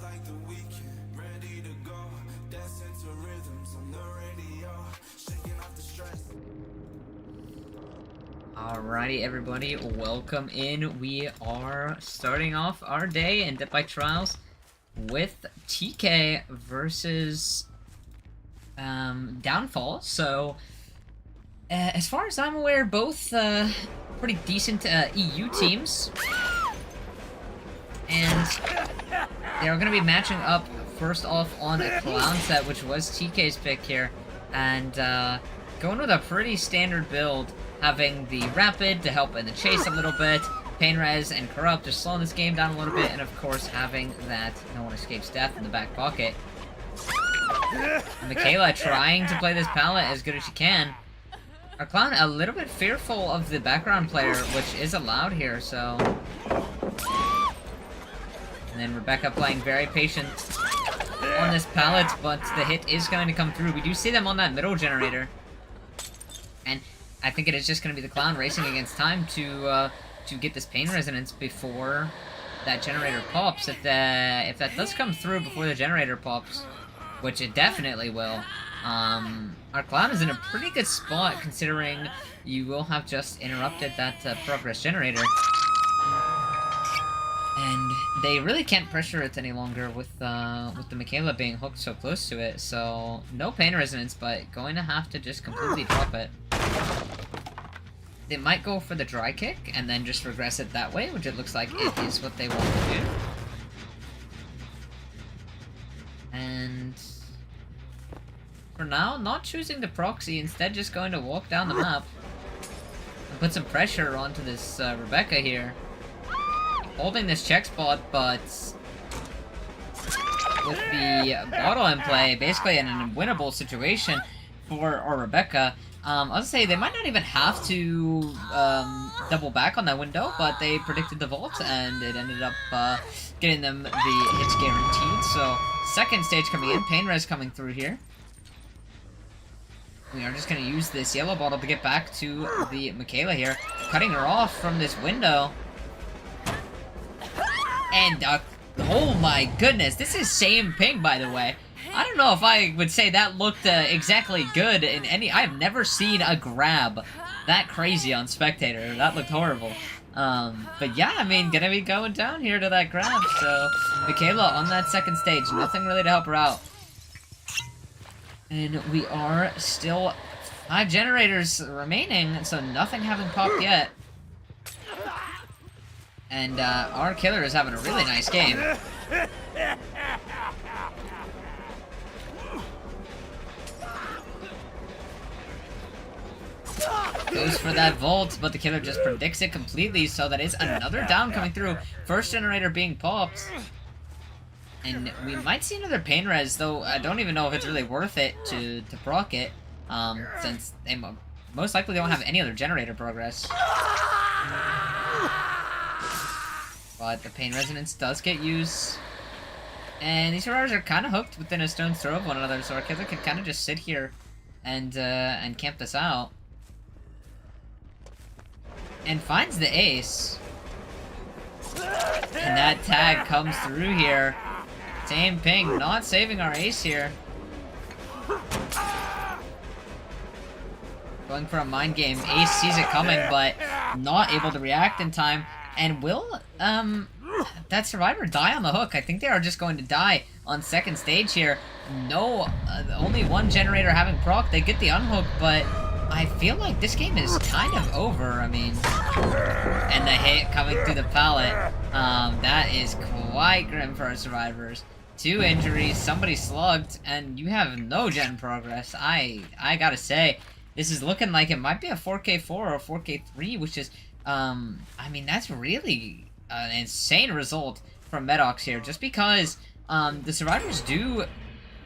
like the weekend, ready to go, dancing to rhythms on the radio, shaking off the stress. Alrighty, everybody, welcome in. We are starting off our day in Death by Trials with Tecay versus Downfall. So, as far as I'm aware, both pretty decent EU teams. And they're going to be matching up first off on a Clown set, which was Tecay's pick here. And going with a pretty standard build, having the Rapid to help in the chase a little bit, Pain Res and Corrupt just slowing this game down a little bit, and of course having that No One Escapes Death in the back pocket. Michaela trying to play this palette as good as she can. Our Clown a little bit fearful of the background player, which is allowed here, so... And then Rebecca playing very patient on this pallet, but the hit is going to come through. We do see them on that middle generator. And I think it is just going to be the Clown racing against time to get this pain resonance before that generator pops. If that does come through before the generator pops, which it definitely will, our Clown is in a pretty good spot, considering you will have just interrupted that progress generator. And they really can't pressure it any longer with the Michaela being hooked so close to it, so no pain resonance, but going to have to just completely drop it. They might go for the dry kick, and then just regress it that way, which it looks like it is what they want to do. And... for now, not choosing the proxy, instead just going to walk down the map. And put some pressure onto this Rebecca here. Holding this check spot, but with the bottle in play, basically in an unwinnable situation for our Rebecca. I was gonna say, they might not even have to double back on that window, but they predicted the vault, and it ended up getting them the hits guaranteed. So, second stage coming in, pain res coming through here. We are just gonna use this yellow bottle to get back to the Michaela here, cutting her off from this window. And, oh my goodness, this is same ping, by the way. I don't know if I would say that looked exactly good in any... I have never seen a grab that crazy on Spectator. That looked horrible. But yeah, I mean, gonna be going down here to that grab, so... Michaela on that second stage, nothing really to help her out. And we are still 5 generators remaining, so nothing having popped yet. And, our killer is having a really nice game. Goes for that vault, but the killer just predicts it completely, so that is another down coming through. First generator being popped. And we might see another pain res, though I don't even know if it's really worth it to proc it, since they most likely don't have any other generator progress. But the pain resonance does get used. And these survivors are kind of hooked within a stone's throw of one another, so our killer can kind of just sit here and camp this out. And finds the ace. And that tag comes through here. Same ping, not saving our ace here. Going for a mind game. Ace sees it coming, but not able to react in time. And will, that survivor die on the hook? I think they are just going to die on second stage here. No, only one generator having proc. They get the unhook, but I feel like this game is kind of over. I mean, and the hit coming through the pallet. That is quite grim for our survivors. 2 injuries, somebody slugged, and you have no gen progress. I gotta say, this is looking like it might be a 4K4 or a 4K3, which is, I mean, that's really an insane result from Medox here, just because, the survivors do,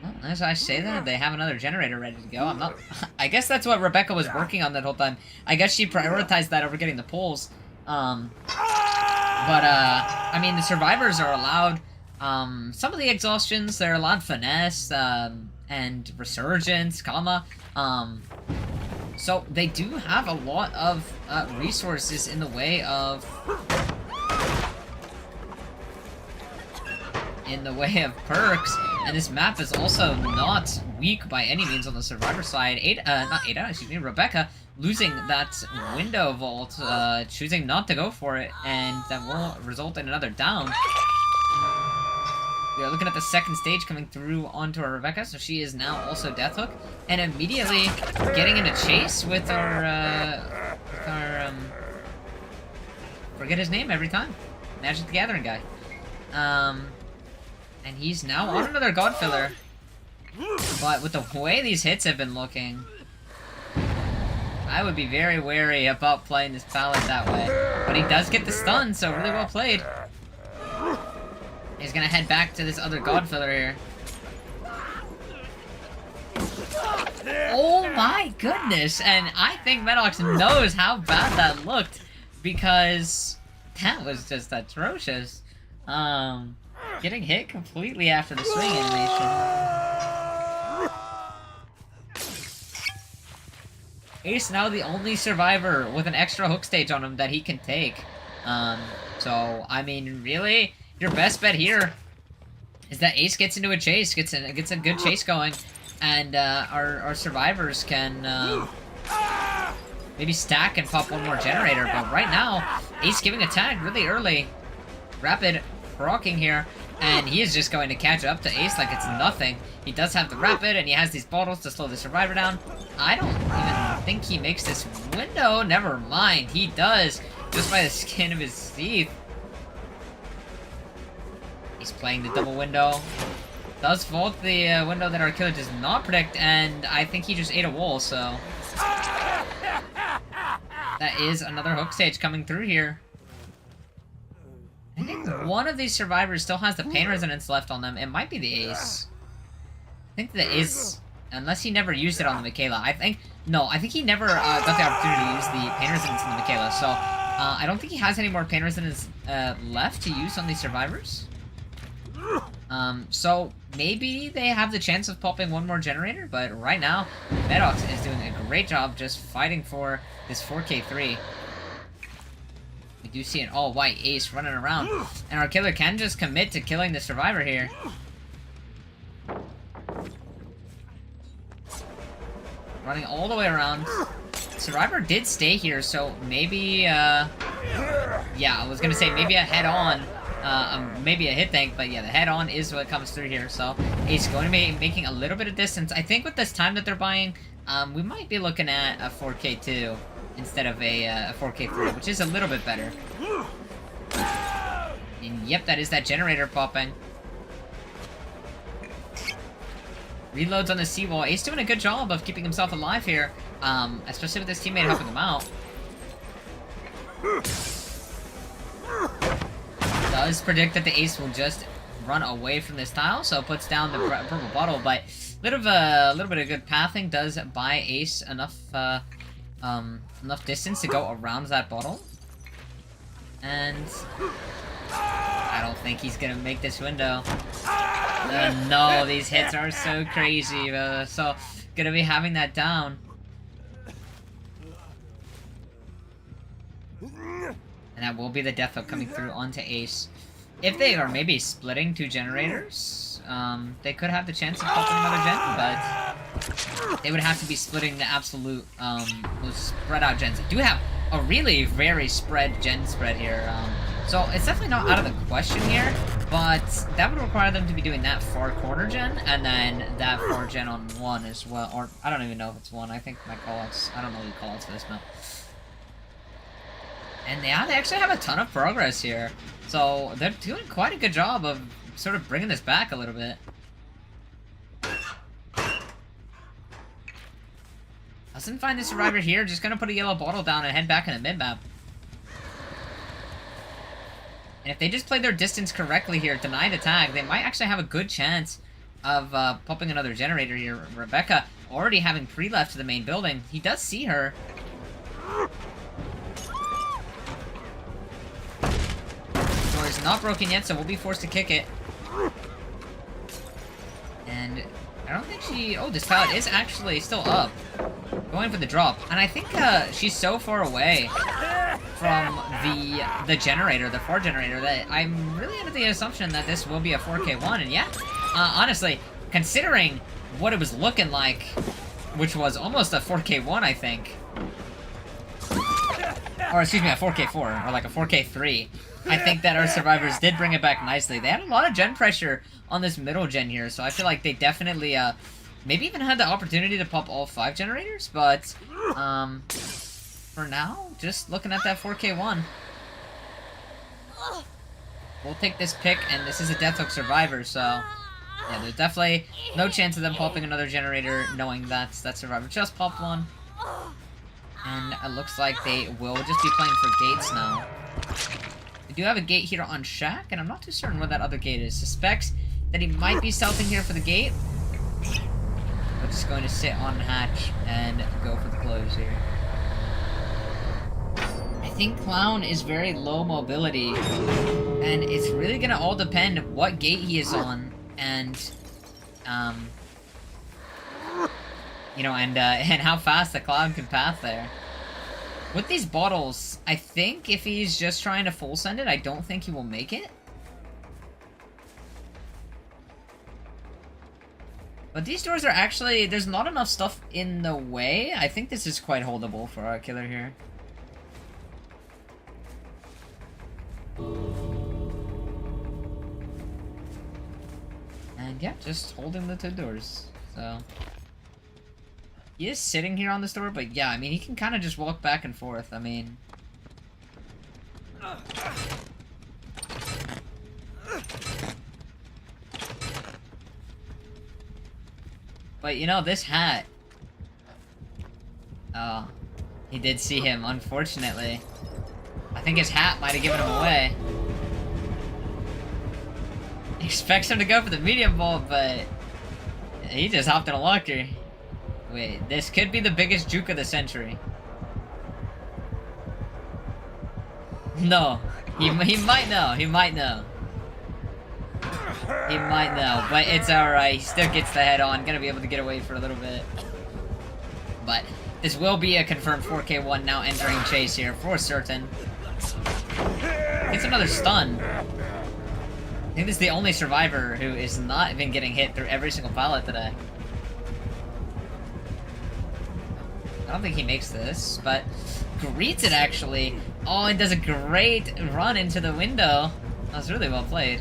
well, as I say that, they have another generator ready to go. I'm not, I guess that's what Rebecca was working on that whole time. I guess she prioritized that over getting the pulls, I mean, the survivors are allowed, some of the exhaustions, they're allowed finesse, and resurgence, comma, so they do have a lot of resources in the way of perks, and this map is also not weak by any means on the survivor side. Rebecca losing that window vault, choosing not to go for it, and that will result in another down. We are looking at the second stage coming through onto our Rebecca, so she is now also Death Hook, and immediately getting into chase with our forget his name every time, Magic the Gathering guy. And he's now on another God Filler, but with the way these hits have been looking, I would be very wary about playing this pallet that way. But he does get the stun, so really well played. He's gonna head back to this other God Filler here. Oh my goodness! And I think Medox knows how bad that looked, because that was just atrocious. Getting hit completely after the swing animation. Ace now the only survivor with an extra hook stage on him that he can take. So, I mean, really, your best bet here is that Ace gets into a chase, gets a good chase going, and our survivors can maybe stack and pop one more generator. But right now, Ace giving a tag really early. Rapid rocking here, and he is just going to catch up to Ace like it's nothing. He does have the rapid, and he has these bottles to slow the survivor down. I don't even think he makes this window. Never mind, he does, just by the skin of his teeth. He's playing the double window. Does vault the window that our killer does not predict, and I think he just ate a wall, so... That is another hook stage coming through here. I think one of these survivors still has the pain resonance left on them. It might be the Ace. I think the Ace, unless he never used it on the Michaela. I think he never got the opportunity to use the pain resonance on the Michaela. So, I don't think he has any more pain resonance left to use on these survivors. So maybe they have the chance of popping one more generator, but right now, Medox is doing a great job just fighting for this 4K3. We do see an all-white Ace running around, and our killer can just commit to killing the survivor here. Running all the way around. Survivor did stay here, so maybe, yeah, I was gonna say maybe a head-on, maybe a hit tank, but yeah, the head-on is what comes through here, so Ace going to be making a little bit of distance. I think with this time that they're buying, we might be looking at a 4K2 instead of a 4K3, which is a little bit better. And yep, that is that generator popping. Reloads on the seawall. Ace doing a good job of keeping himself alive here, especially with his teammate helping him out. Does predict that the Ace will just run away from this tile, so puts down the purple bottle, but a little bit of good pathing does buy Ace enough enough distance to go around that bottle. And I don't think he's gonna make this window. No, these hits are so crazy, so gonna be having that down. And that will be the death hook coming through onto Ace. If they are maybe splitting two generators, they could have the chance of popping another gen, but they would have to be splitting the absolute, those spread out gens. I do have a really very spread gen spread here, so it's definitely not out of the question here, but that would require them to be doing that far corner gen, and then that far gen on one as well, or I don't even know if it's one. I think my callouts, I don't know the callouts for this map. And yeah, they actually have a ton of progress here, so they're doing quite a good job of sort of bringing this back a little bit. Doesn't find the survivor here, just gonna put a yellow bottle down and head back in the mid-map. And if they just play their distance correctly here, deny the tag, they might actually have a good chance of popping another generator here. Rebecca already having pre-left to the main building. He does see her. Door is not broken yet, so we'll be forced to kick it. And I don't think she... Oh, this pallet is actually still up. Going for the drop. And I think she's so far away from the generator, the 4 generator, that I'm really under the assumption that this will be a 4K1. And yeah, honestly, considering what it was looking like, which was almost a 4K1, I think. Or excuse me, a 4K4, or like a 4K3. I think that our survivors did bring it back nicely. They had a lot of gen pressure on this middle gen here, so I feel like they definitely, maybe even had the opportunity to pop all 5 generators, but, for now, just looking at that 4K1. We'll take this pick, and this is a Deathhook survivor, so, yeah, there's definitely no chance of them popping another generator, knowing that's that survivor just popped one. And it looks like they will just be playing for gates now. We do have a gate here on Shaq, and I'm not too certain where that other gate is. Suspects that he might be stealthing here for the gate. But just going to sit on hatch and go for the close here. I think Clown is very low mobility, and it's really gonna all depend what gate he is on, and you know, and how fast the Clown can path there. With these bottles, I think if he's just trying to full send it, I don't think he will make it. But these doors are actually, there's not enough stuff in the way. I think this is quite holdable for our killer here. And yeah, just holding the 2 doors. So he is sitting here on this door, but yeah, I mean, he can kind of just walk back and forth. I mean, but you know, this hat. Oh, he did see him, unfortunately. I think his hat might have given him away. He expects him to go for the medium vault, but he just hopped in a locker. Wait, this could be the biggest juke of the century. No, he might know. He might know. He might know, but it's alright. He still gets the head on. Gonna be able to get away for a little bit. But this will be a confirmed 4K1 now entering chase here for certain. It's another stun. I think this is the only survivor who is not been getting hit through every single pallet today. I don't think he makes this, but greets it actually. Oh, and does a great run into the window. That was really well played.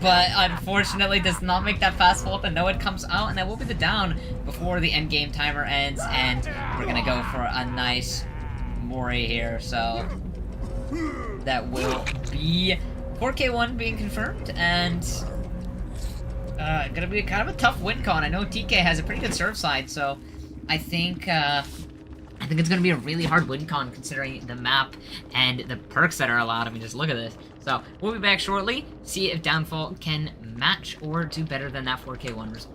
But unfortunately does not make that fast vault, and no, it comes out, and that will be the down before the end game timer ends, and we're gonna go for a nice Mori here, so that will be 4K1 being confirmed, and gonna be kind of a tough win con. I know TK has a pretty good serve side, so I think it's gonna be a really hard win con considering the map and the perks that are allowed. I mean, just look at this. So we'll be back shortly, see if Downfall can match or do better than that 4K1 result.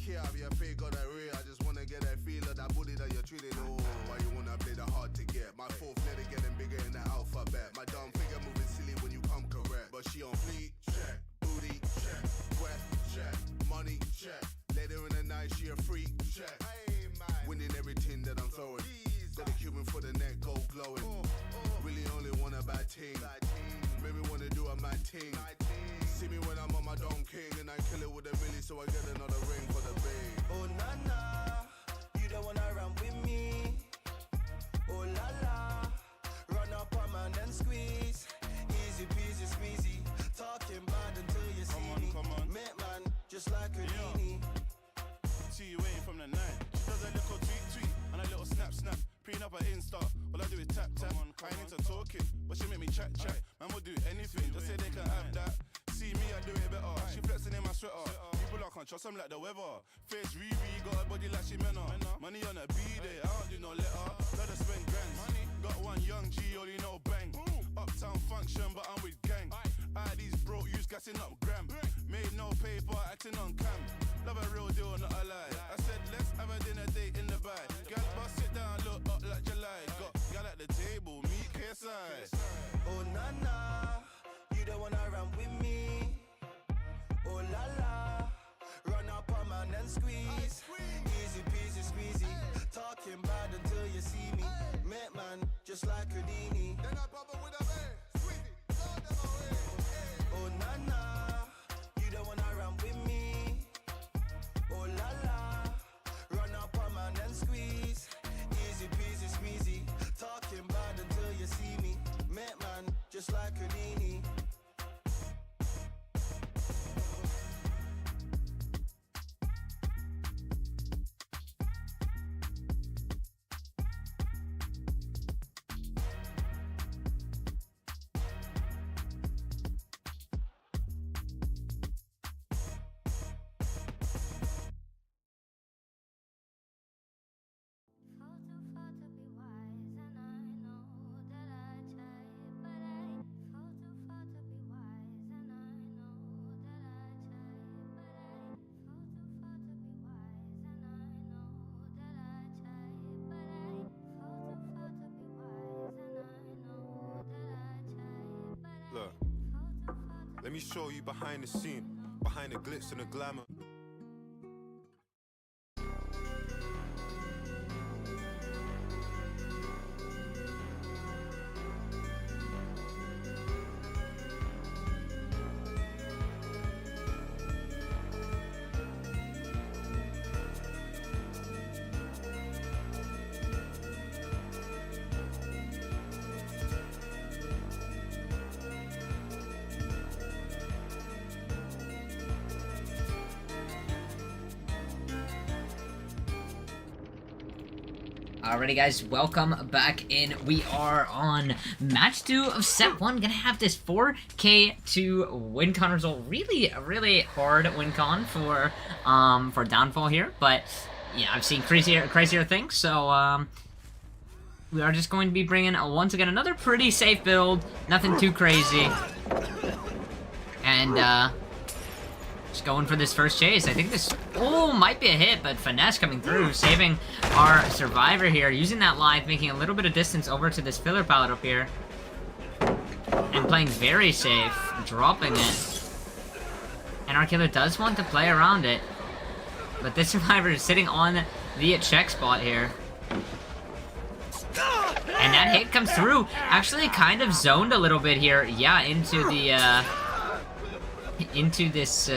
care of your fake or that real. I just wanna get that feel of that booty that you're treating. Oh, why you wanna play the hard to get? My fourth letter getting bigger in the alphabet. My dumb figure moving silly when you come correct. But she on fleek, check. Booty, check. Breath, check. Money, check. Later in the night, she a freak, check. Winning everything that I'm throwing. Got a Cuban for the neck, gold glowing. Really only want a bad team. Maybe wanna do a mad team. See me when I'm on my Don King and I kill it with a milli, so I get another ring for the babe. Oh na na, you don't wanna run with me. Oh la la, run up on man and squeeze. Easy peasy squeezy, talking bad until you see me. Come on, mate man, just like a genie. See you waiting from the night. She does a little tweet and a little snap. Preen up her Insta, all I do is tap. I ain't into talking, but she make me chat. Man will do anything, just say they can have that. See me, I do it better. She flexing in my sweater. People I can't trust, I'm like the weather. Face Riri, got a body like she menna. Money on a B-day, I don't do no letter. Gotta spend grands. Got one young G, only know bang. Uptown function, but I'm with gang. These broke youths gassing up gram. Made no paper, acting on cam. Love a real deal, not a lie. I said, let's have a dinner date in the bag. Gal, bust sit down, look up like July. Got gal at the table, meet KSI. Oh na na, you don't wanna run with me. Oh la la, run up on man and squeeze. Easy peasy squeezy, talking bad until you see me. Mate man, just like Houdini. Then I bubble with a man, squeezy, throw them away. Oh na na, you don't wanna run with me. Oh la la, run up on man and squeeze. Easy peasy squeezy, talking bad until you see me. Mate man, just like Houdini. Look, let me show you behind the scene, behind the glitz and the glamour. Alrighty guys, welcome back in. We are on match 2 of set 1. Gonna have this 4K2 win con result. Really hard win con for Downfall here, but yeah, I've seen crazier things, so we are just going to be bringing once again another pretty safe build, nothing too crazy, and just going for this first chase. I think this, might be a hit, but Finesse coming through, saving our survivor here, using that life, making a little bit of distance over to this filler pallet up here, and playing very safe, dropping it. And our killer does want to play around it, but this survivor is sitting on the check spot here. And that hit comes through, actually kind of zoned a little bit here, yeah, into the, into this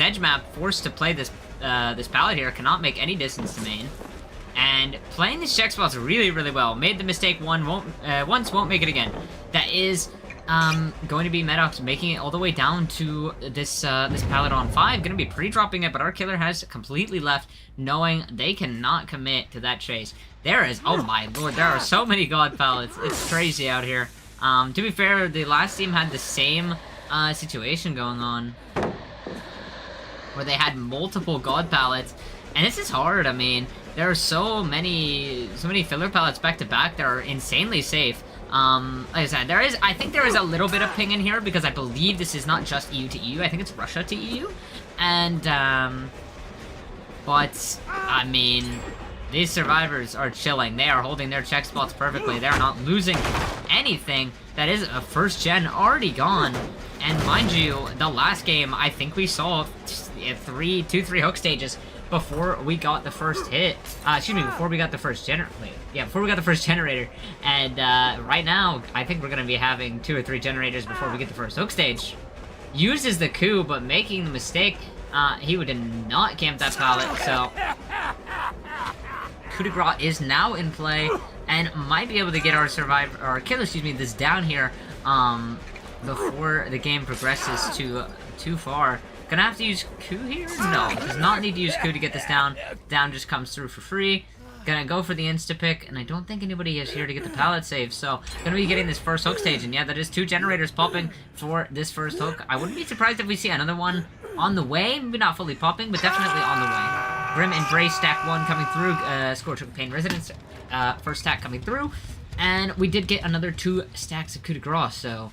edge map, forced to play this this pallet here, cannot make any distance to main, and playing these check spots really well. Made the mistake once, won't make it again. That is going to be Medox making it all the way down to this this pallet on 5, gonna be pre-dropping it, but our killer has completely left, knowing they cannot commit to that chase. There is, oh my lord, there are so many god pallets, it's crazy out here. To be fair, the last team had the same situation going on, where they had multiple god pallets, and this is hard. I mean, there are so many filler pallets back to back that are insanely safe. Like I said, I think there is a little bit of ping in here, because I believe this is not just EU to EU, I think it's Russia to EU. And, but, I mean, these survivors are chilling. They are holding their check spots perfectly. They're not losing anything. That is a first gen already gone. And mind you, the last game, I think we saw 2-3 hook stages before we got the first hit. Excuse me, before we got the first generator. Yeah, before we got the first generator. And right now, I think we're going to be having 2 or 3 generators before we get the first hook stage. Uses the coup, but making the mistake, he would not camp that pallet, so... Coup de grace is now in play, and might be able to get our survivor, or killer, excuse me, this down here, before the game progresses too far. Gonna have to use coup here? No, does not need to use coup to get this down. Down just comes through for free. Gonna go for the insta-pick, and I don't think anybody is here to get the pallet save, so gonna be getting this first hook stage, and yeah, that is 2 generators popping for this first hook. I wouldn't be surprised if we see another one on the way, maybe not fully popping, but definitely on the way. Grim Embrace stack 1 coming through, Scorch of Pain Resonance, first stack coming through, and we did get another 2 stacks of coup de grace, so...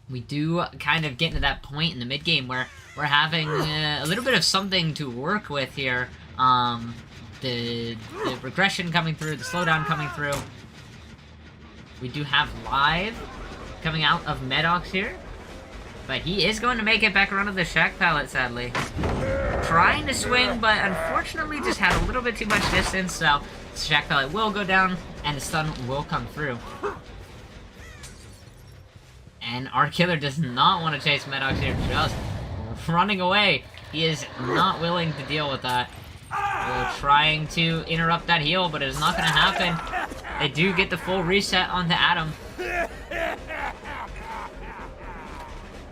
We do kind of get into that point in the mid-game where we're having a little bit of something to work with here. The regression coming through, the slowdown coming through. We do have live coming out of Medox here. But he is going to make it back around to the shack pallet, sadly. Trying to swing, but unfortunately just had a little bit too much distance, so the shack pallet will go down, and the stun will come through. And our killer does not want to chase Medox here, just running away. He is not willing to deal with that. We're trying to interrupt that heal, but it is not going to happen. They do get the full reset onto Adam.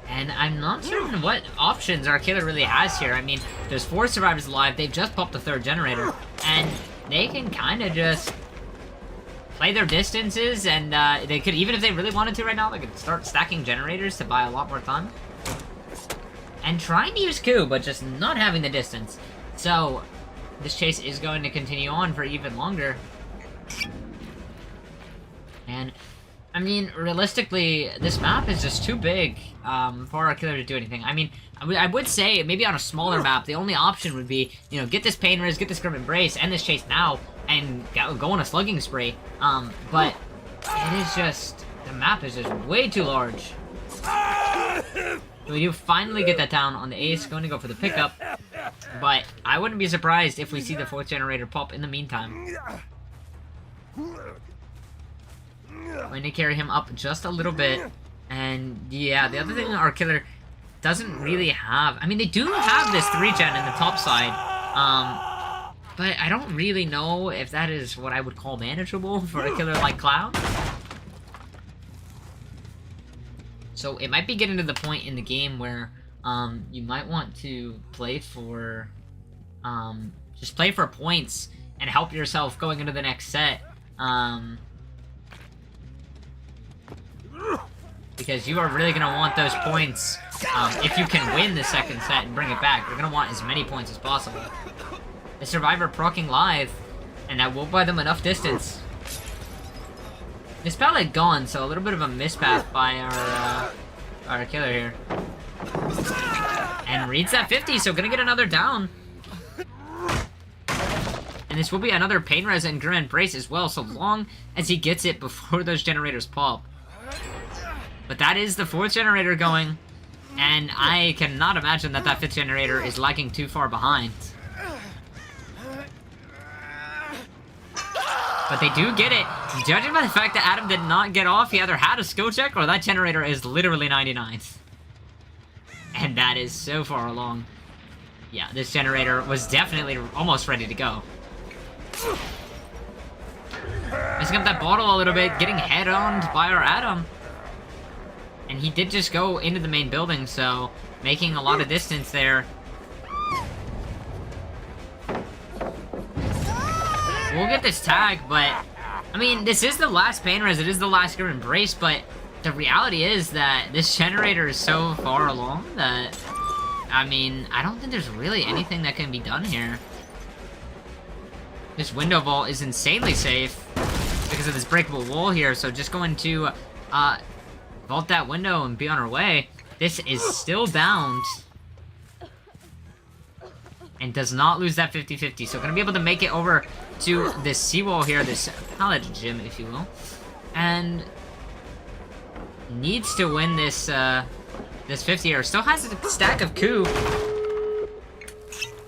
And I'm not certain what options our killer really has here. I mean, there's 4 survivors alive. They've just popped the 3rd generator. And they can kind of just play their distances, and they could, even if they really wanted to right now, they could start stacking generators to buy a lot more time. And trying to use coup, but just not having the distance. So, this chase is going to continue on for even longer. And, I mean, realistically, this map is just too big for our killer to do anything. I mean, I would say, maybe on a smaller map, the only option would be, you know, get this Pain Res, get this Grim Embrace, end this chase now, and go on a slugging spree. But it is just, the map is just way too large. We do finally get that down on the ace, going to go for the pickup. But I wouldn't be surprised if we see the 4th generator pop in the meantime. Going to carry him up just a little bit. And yeah, the other thing our killer doesn't really have, I mean, they do have this 3-gen in the top side. But I don't really know if that is what I would call manageable for a killer like Clown. So it might be getting to the point in the game where you might want to play for, just play for points and help yourself going into the next set. Because you are really going to want those points. If you can win the 2nd set and bring it back, you're going to want as many points as possible. The Survivor proccing live, and that will buy them enough distance. This pallet gone, so a little bit of a mispath by our killer here. And reads that 50, so gonna get another down. And this will be another Pain Res and Grim Embrace as well, so long as he gets it before those generators pop. But that is the 4th generator going, and I cannot imagine that that 5th generator is lagging too far behind. But they do get it. Judging by the fact that Adam did not get off, he either had a skill check or that generator is literally 99th. And that is so far along. Yeah, this generator was definitely almost ready to go. Messing up that bottle a little bit, getting head-on by our Adam. And he did just go into the main building, so making a lot of distance there. We'll get this tag, but I mean, this is the last Pain Res, it is the last Grim Embrace, but the reality is that this generator is so far along that, I mean, I don't think there's really anything that can be done here. This window vault is insanely safe. because of this breakable wall here, so just going to vault that window and be on our way. This is still bound. And does not lose that 50-50, so gonna be able to make it over to this seawall here, this pallet gym, if you will. And needs to win this, this 50 here. Still has a stack of coup.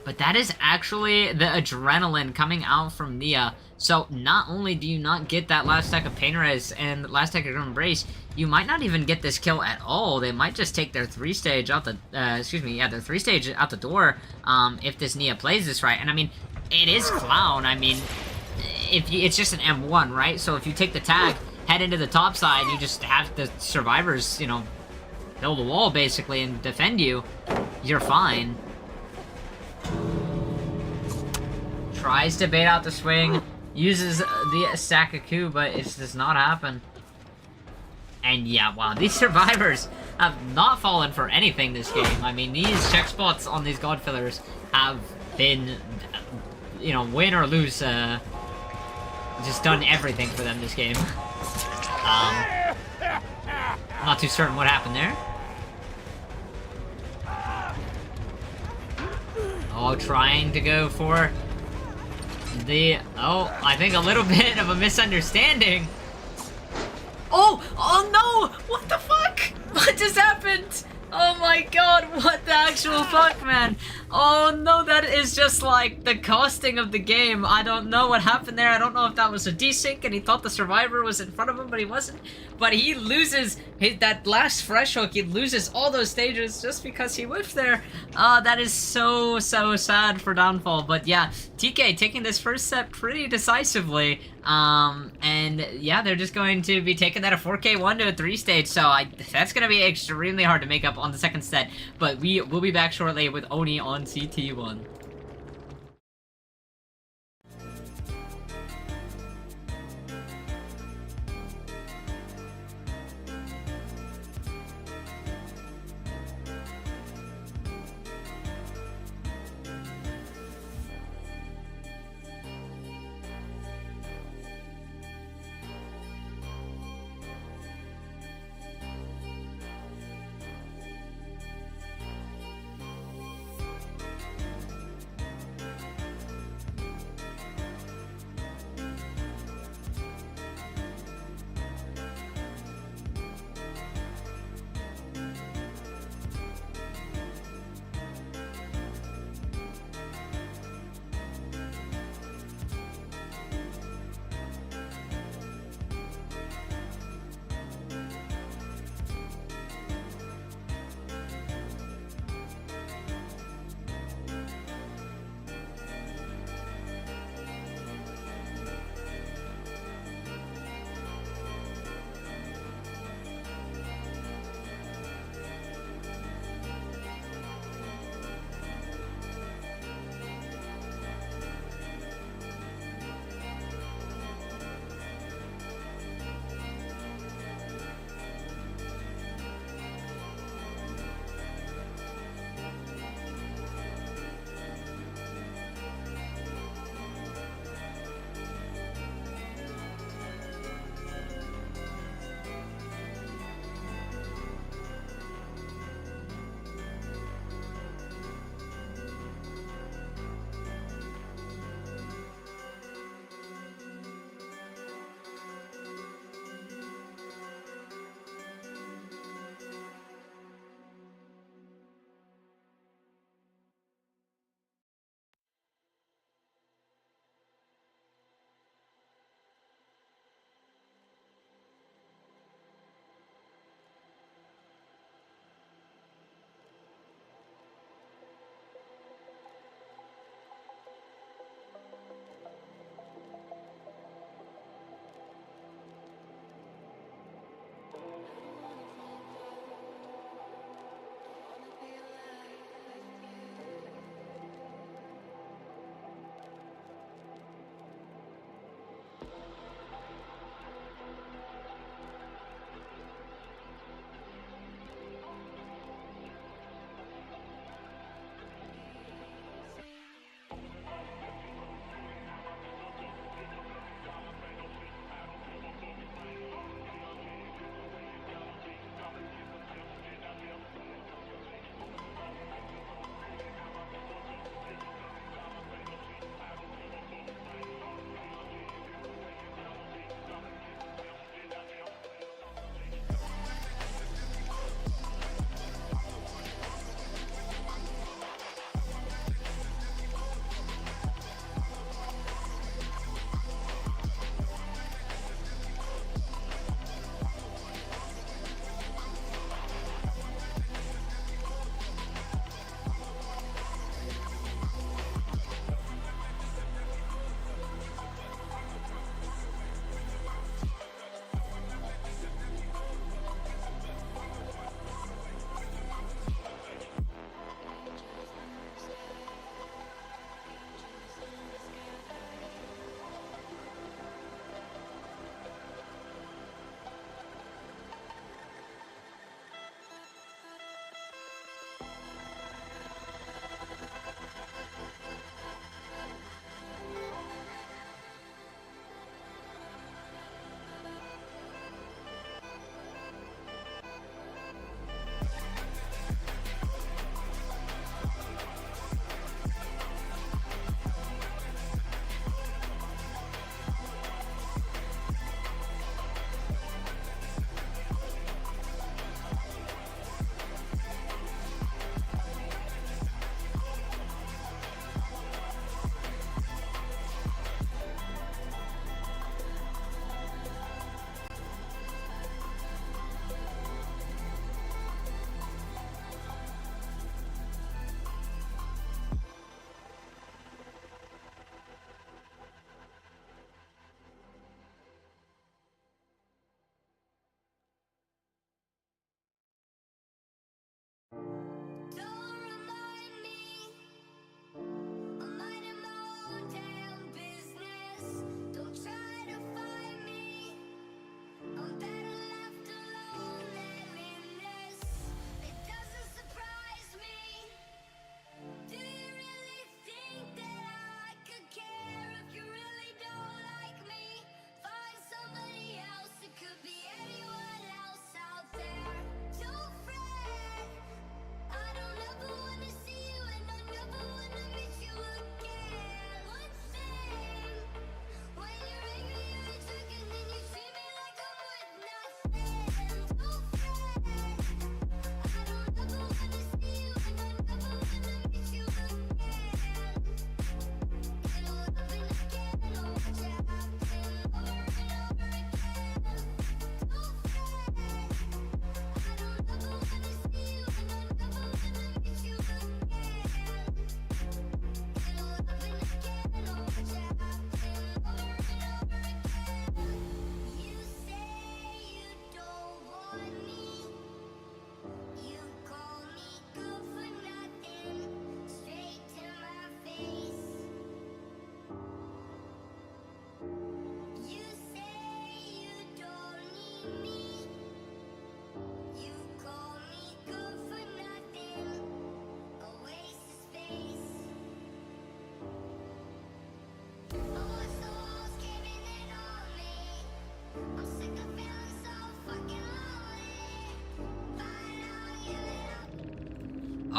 But that is actually the adrenaline coming out from Nia. So not only do you not get that last stack of pain res and last stack of embrace, you might not even get this kill at all. They might just take their 3-stage out the, their 3-stage out the door, if this Nia plays this right. And I mean, it is Clown. I mean, it's just an M1, right? So if you take the tag, head into the top side, you just have the survivors, you know, build a wall basically and defend you, you're fine. Tries to bait out the swing, uses the stack of coup, but it does not happen. And yeah, wow, these survivors have not fallen for anything this game. I mean, these check spots on these god fillers have been, you know, win or lose, just done everything for them this game. Not too certain what happened there. Oh, trying to go for the... Oh, I think a little bit of a misunderstanding. Oh! Oh no! What the fuck? What just happened? Oh my god, what the actual fuck, man? Oh no, that is just like the costing of the game. I don't know what happened there. I don't know if that was a desync and he thought the survivor was in front of him, but he wasn't. But he loses that last fresh hook. He loses all those stages just because he whiffed there. That is so sad for Downfall. But yeah, TK taking this first set pretty decisively. And yeah, they're just going to be taking that a 4K1 to a 3-stage. So that's going to be extremely hard to make up on the second set. But we will be back shortly with Oni on CT1.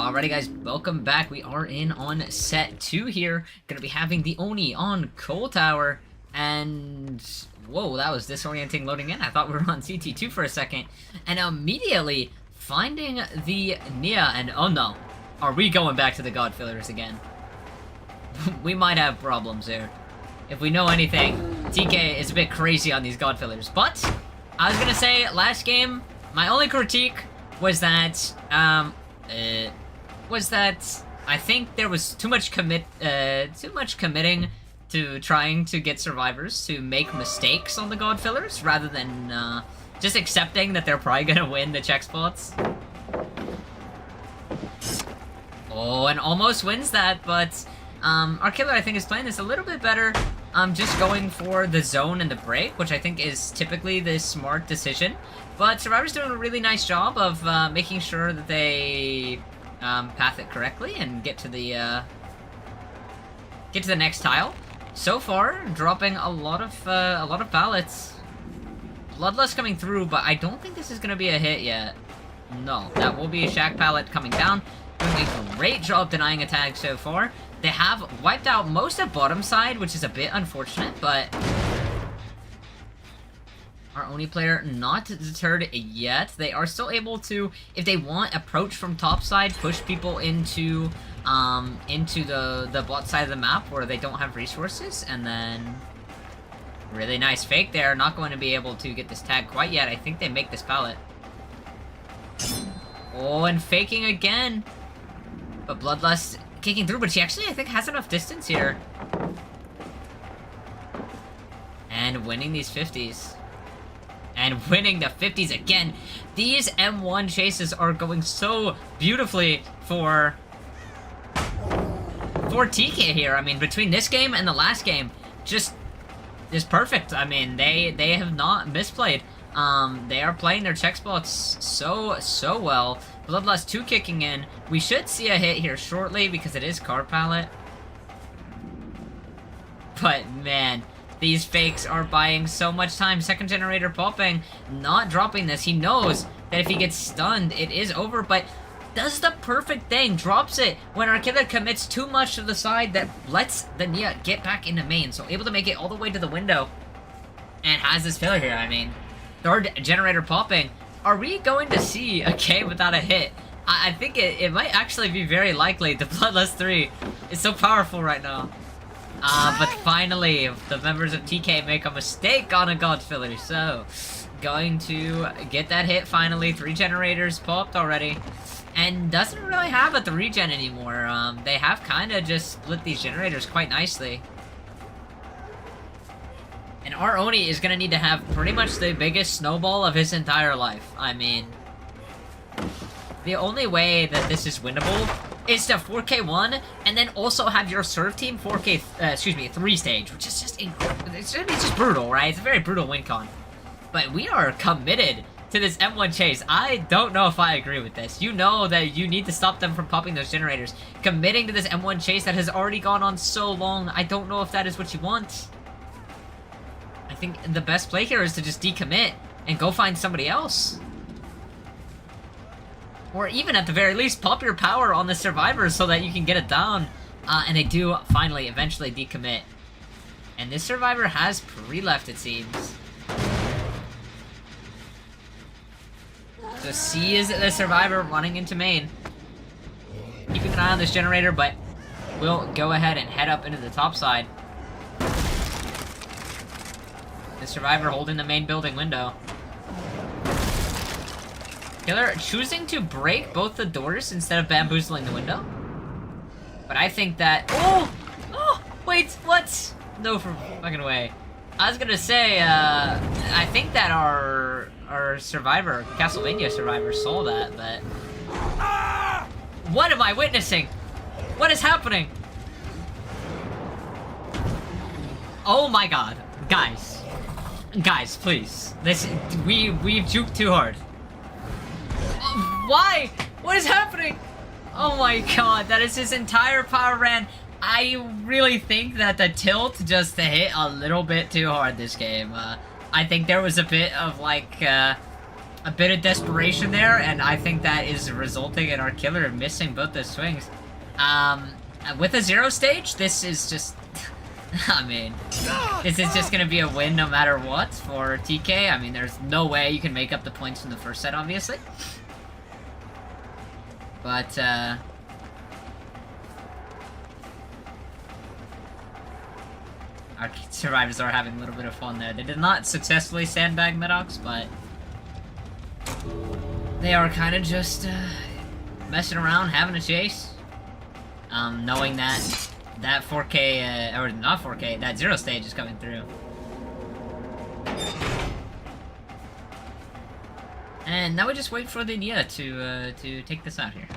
Alrighty guys, welcome back. We are in on set 2 here. Gonna be having the Oni on Coal Tower. And whoa, that was disorienting loading in. I thought we were on CT2 for a second. And immediately finding the Nia, and oh no, are we going back to the God Fillers again? We might have problems there. If we know anything, TK is a bit crazy on these God Fillers. But I was gonna say last game, my only critique was that I think there was too much committing to trying to get survivors to make mistakes on the God Fillers rather than just accepting that they're probably gonna win the check spots. Oh, and almost wins that, but our killer, I think, is playing this a little bit better. Just going for the zone and the break, which I think is typically the smart decision. But Survivor's doing a really nice job of making sure that they path it correctly and get to the next tile. So far, dropping a lot of pallets. Bloodlust coming through, but I don't think this is gonna be a hit yet. No, that will be a shack pallet coming down. Doing a great job denying a tag so far. They have wiped out most of bottom side, which is a bit unfortunate, but our Oni player not deterred yet. They are still able to, if they want, approach from top side, push people into the bot side of the map where they don't have resources, and then really nice fake there. Not going to be able to get this tag quite yet. I think they make this pallet. Oh, and faking again. But Bloodlust kicking through, but she actually, I think, has enough distance here. And winning these 50s. And winning the 50s again. These M1 chases are going so beautifully for TK here. I mean, between this game and the last game, just perfect. I mean, they have not misplayed. They are playing their check spots so well. Bloodlust 2 kicking in. We should see a hit here shortly because it is car pallet. But man, these fakes are buying so much time. Second generator popping, not dropping this. He knows that if he gets stunned, it is over, but does the perfect thing. Drops it when our killer commits too much to the side that lets the Nia get back into main. So able to make it all the way to the window. And has this failure here, I mean. Third generator popping. Are we going to see a game without a hit? I think it might actually be very likely. The Bloodlust 3 is so powerful right now. But finally, the members of TK make a mistake on a God Filler. So, going to get that hit finally. 3 generators popped already. And doesn't really have a 3 gen anymore. They have kind of just split these generators quite nicely. And our Oni is going to need to have pretty much the biggest snowball of his entire life. I mean, the only way that this is winnable is to 4K1 and then also have your serve team 3 stage, which is just incredible. It's just brutal, right? It's a very brutal win con. But we are committed to this M1 chase. I don't know if I agree with this. You know that you need to stop them from popping those generators. Committing to this M1 chase that has already gone on so long, I don't know if that is what you want. I think the best play here is to just decommit and go find somebody else. Or even at the very least, pop your power on the survivors so that you can get it down. And they do finally, eventually decommit. And this survivor has pre-left, it seems. So C is the survivor running into main. Keeping an eye on this generator, but we'll go ahead and head up into the top side. The survivor holding the main building window. Killer choosing to break both the doors instead of bamboozling the window. But I think that... Oh! Wait, what? No fucking way. I was gonna say, I think that our survivor, Castlevania survivor, saw that, but... What am I witnessing? What is happening? Oh my god. Guys, please. We've juked too hard. Why? What is happening? Oh my god, that is his entire power ran. I really think that the tilt just hit a little bit too hard this game. I think there was a bit of like a bit of desperation there, and I think that is resulting in our killer missing both the swings. With a 0 stage, this is just... I mean, this is just gonna be a win no matter what for TK. I mean, there's no way you can make up the points from the first set, obviously. But, our survivors are having a little bit of fun there. They did not successfully sandbag Medox, but they are kind of just messing around, having a chase. Knowing that 4K, or not 4K, that 0 stage is coming through. And now we just wait for the Nia to take this out here.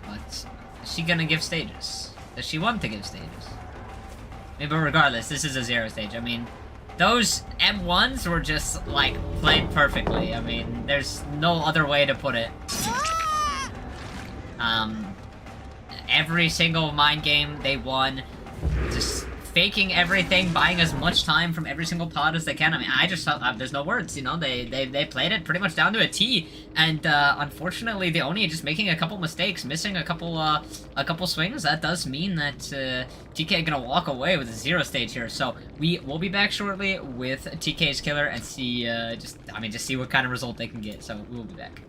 But is she gonna give stages? Does she want to give stages? But regardless, this is a 0 stage. I mean, those M1s were just, like, played perfectly. I mean, there's no other way to put it. Every single mind game they won, just faking everything, buying as much time from every single pod as they can. I mean, I just felt, there's no words, you know, they played it pretty much down to a T, and unfortunately the Oni just making a couple mistakes, missing a couple swings. That does mean that TK gonna walk away with a 0 stage here. So we will be back shortly with TK's killer and see just see what kind of result they can get. So we will be back.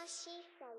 Tashi from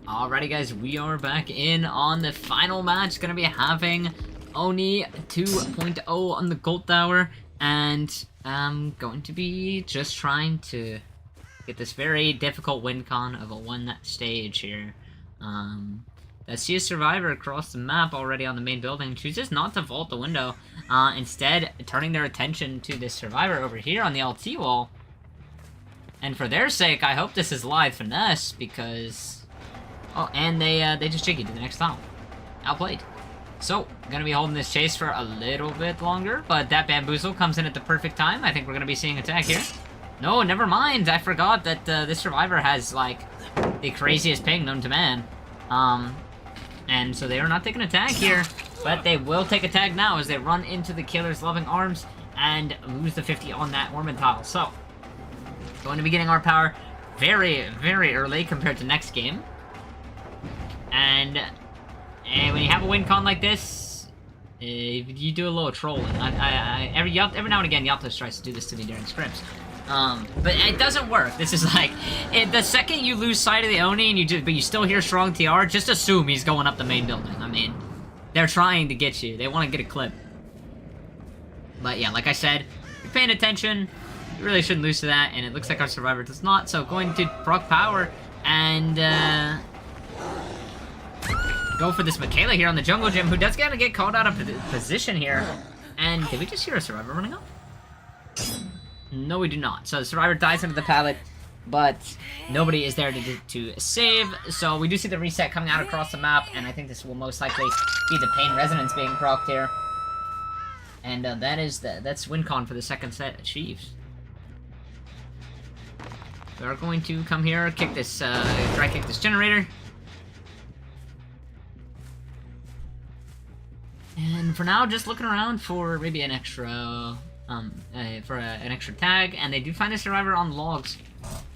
Alrighty guys, we are back in on the final match. Gonna be having Oni 2.0 on the gold tower, and I'm going to be just trying to get this very difficult win con of a one stage here. I see a survivor across the map already on the main building, chooses not to vault the window, instead turning their attention to this survivor over here on the LT wall. And for their sake, I hope this is live finesse, because... Oh, and they just jiggy to the next tile. Outplayed. So, gonna be holding this chase for a little bit longer, but that bamboozle comes in at the perfect time. I think we're gonna be seeing attack here. No, never mind. I forgot that this survivor has, like, the craziest ping known to man. And so they are not taking attack here, but they will take a tag now as they run into the killer's loving arms and lose the 50 on that Ormond tile. So, going to be getting our power very, very early compared to next game. And when you have a win con like this, you do a little trolling. Every now and again, Yaptos tries to do this to me during scripts. But it doesn't work. This is like, the second you lose sight of the Oni and but you still hear strong TR, just assume he's going up the main building. I mean, they're trying to get you. They want to get a clip. But yeah, like I said, if you're paying attention, you really shouldn't lose to that, and it looks like our survivor does not, so going to proc power and, go for this Michaela here on the jungle gym, who does gotta get called out of position here. And did we just hear a survivor running up? No, we do not. So the survivor dies under the pallet, but nobody is there to save. So we do see the reset coming out across the map, and I think this will most likely be the pain resonance being procced here. And that's win con for the second set achieved. We are going to come here, kick this, dry kick this generator. And for now, just looking around for maybe an extra, an extra tag, and they do find a survivor on logs,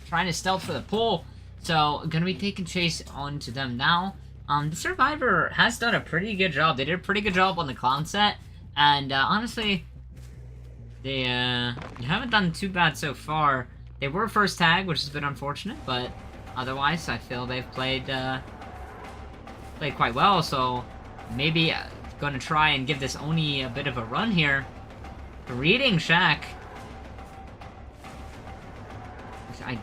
trying to stealth for the pull, so gonna be taking chase onto them now. The survivor has done a pretty good job. They did a pretty good job on the clown set, and honestly, they haven't done too bad so far. They were first tag, which has been unfortunate, but otherwise, I feel they've played quite well. So maybe. Going to try and give this Oni a bit of a run here. Reading Shack. Which I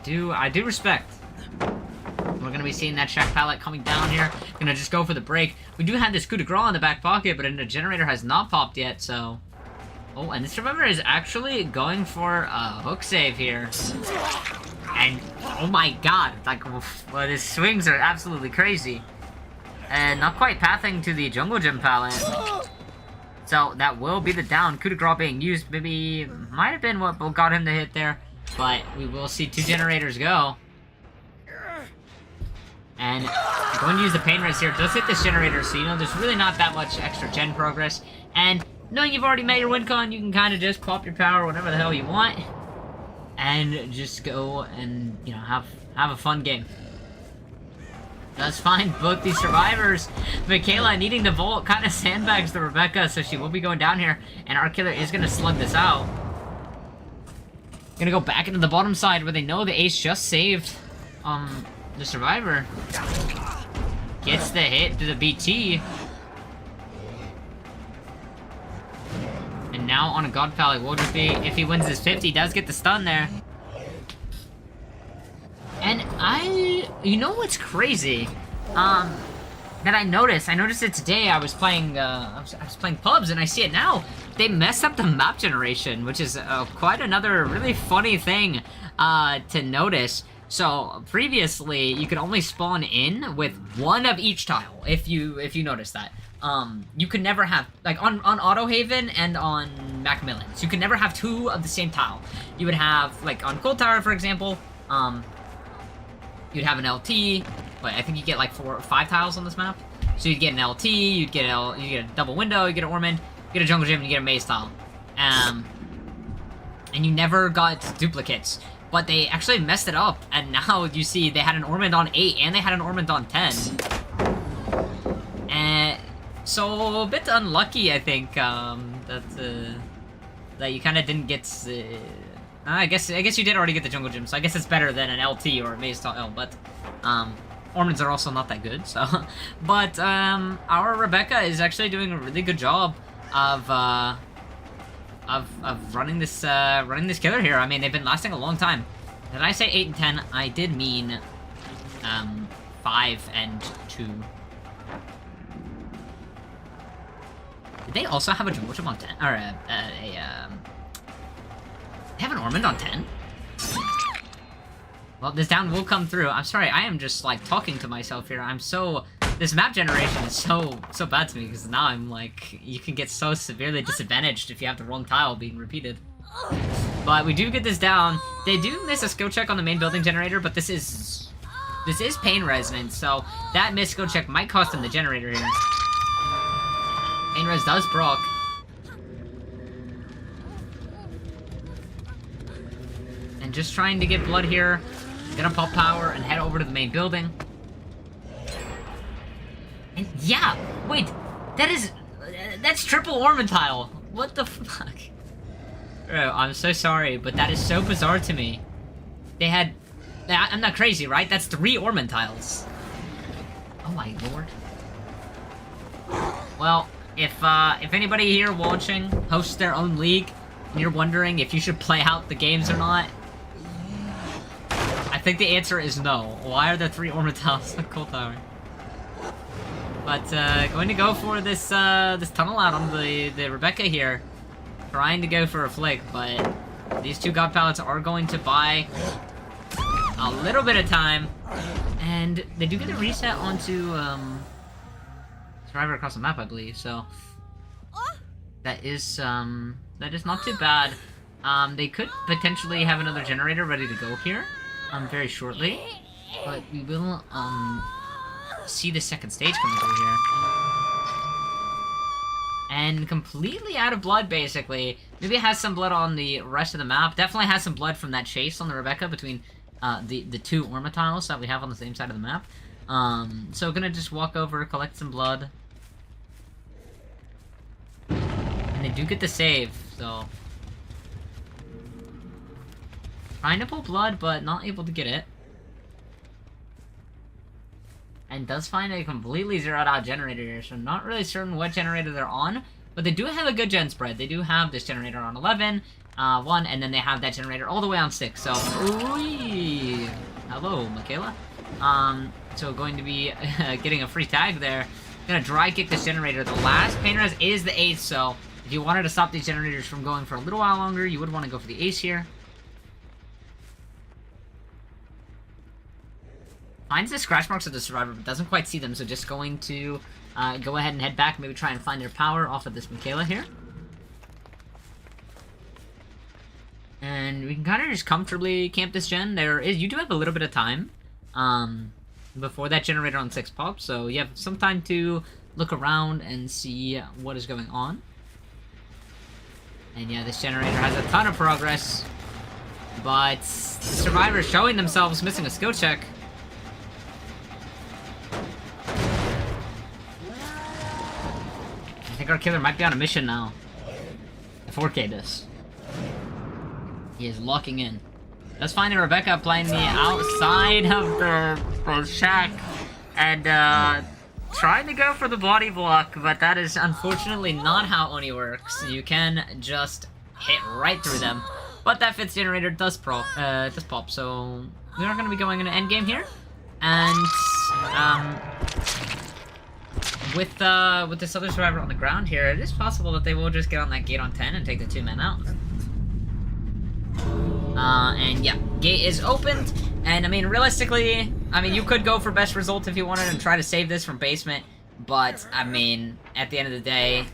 do respect. We're going to be seeing that Shack pallet coming down here. Going to just go for the break. We do have this coup de grace in the back pocket, but the generator has not popped yet, so... Oh, and the survivor is actually going for a hook save here. And, oh my god, like, well, his swings are absolutely crazy. And not quite pathing to the jungle gym pallet. So that will be the down. Coup de grace being used. Maybe might have been what got him the hit there. But we will see two generators go. And going to use the pain res here. Does hit this generator, so you know there's really not that much extra gen progress. And knowing you've already made your win con, you can kind of just pop your power whatever the hell you want. And just go and, you know, have a fun game. Does find both these survivors. Michaela needing the vault kind of sandbags the Rebecca, so she will be going down here, and our killer is going to slug this out. Gonna go back into the bottom side where they know the ace just saved the survivor. Gets the hit to the BT. And now on a god pallet will just be, if he wins his 50, does get the stun there. And you know what's crazy? That I noticed it today. I was playing pubs, and I see it now. They messed up the map generation, which is quite another really funny thing to notice. So previously, you could only spawn in with one of each tile. If you notice that, you could never have, like on Autohaven and on Macmillans, you could never have two of the same tile. You would have, like on Cold Tower, for example. You'd have an LT, but I think you get like 4 or 5 tiles on this map. So you'd get an LT, you'd get a double window, you get an Ormond, you get a jungle gym, and you get a maze tile. And you never got duplicates. But they actually messed it up, and now you see they had an Ormond on 8 and they had an Ormond on 10. And so a bit unlucky, I think, that you kind of didn't get. I guess you did already get the jungle gym, so I guess it's better than an LT or a maze tile. But Ormans are also not that good, so... But, our Rebecca is actually doing a really good job of running this killer here. I mean, they've been lasting a long time. Did I say 8 and 10? I did mean, 5 and 2. Did they also have a Jumbo on 10? Or, they have an Ormond on 10? Well, this down will come through. I'm sorry, I am just, like, talking to myself here. I'm so... This map generation is so bad to me, because now I'm, like... You can get so severely disadvantaged if you have the wrong tile being repeated. But we do get this down. They do miss a skill check on the main building generator, but this is pain resonant, so that missed skill check might cost him the generator here. Pain res does proc. And just trying to get blood here. Gonna pop power and head over to the main building. And yeah, wait, that's triple Ormentile. What the fuck? Bro, I'm so sorry, but that is so bizarre to me. They had, I'm not crazy, right? That's 3 Ormentiles. Oh my lord. Well, if anybody here watching hosts their own league, and you're wondering if you should play out the games or not, I think the answer is no. Why are there 3 Ormentiles on Cold Tower? But, going to go for this, this tunnel out on the Rebecca here. Trying to go for a flick, but these 2 God Pallets are going to buy a little bit of time. And they do get a reset onto, Survivor across the map, I believe, so... That is not too bad. They could potentially have another generator ready to go here. Very shortly, but we will, see the second stage coming through here. And completely out of blood, basically. Maybe it has some blood on the rest of the map. Definitely has some blood from that chase on the Rebecca between, the 2 Ormatiles that we have on the same side of the map. So gonna just walk over, collect some blood. And they do get the save, so... Trying to pull blood, but not able to get it. And does find a completely zeroed out generator here, so not really certain what generator they're on. But they do have a good gen spread. They do have this generator on 11, 1, and then they have that generator all the way on 6. So, ooh, hello, Michaela. So going to be getting a free tag there. Gonna dry kick this generator. The last pain res is the ace, so if you wanted to stop these generators from going for a little while longer, you would want to go for the ace here. Finds the scratch marks of the survivor, but doesn't quite see them, so just going to go ahead and head back, maybe try and find their power off of this Michaela here. And we can kind of just comfortably camp this gen. You do have a little bit of time before that generator on 6 pops, so you have some time to look around and see what is going on. And yeah, this generator has a ton of progress, but the survivors showing themselves missing a skill check. I think our killer might be on a mission now. 4K this. He is locking in. Let's find the Rebecca playing the outside of the shack. And, trying to go for the body block, but that is unfortunately not how Oni works. You can just hit right through them. But that fits generator does pop, so we are going to be going into endgame here. And, with this other survivor on the ground here, it is possible that they will just get on that gate on 10 and take the 2 men out. And yeah, gate is opened, and I mean, realistically, I mean, you could go for best result if you wanted and try to save this from basement, but, I mean, at the end of the day,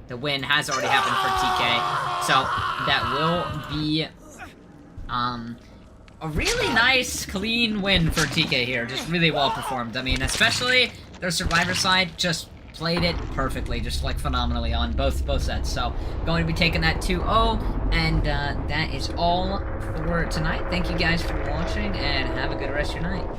the win has already happened for TK, so that will be, a really nice, clean win for TK here, just really well performed. I mean, especially their survivor side just played it perfectly, just like phenomenally on both sets. So going to be taking that 2-0, and that is all for tonight. Thank you guys for watching, and have a good rest of your night.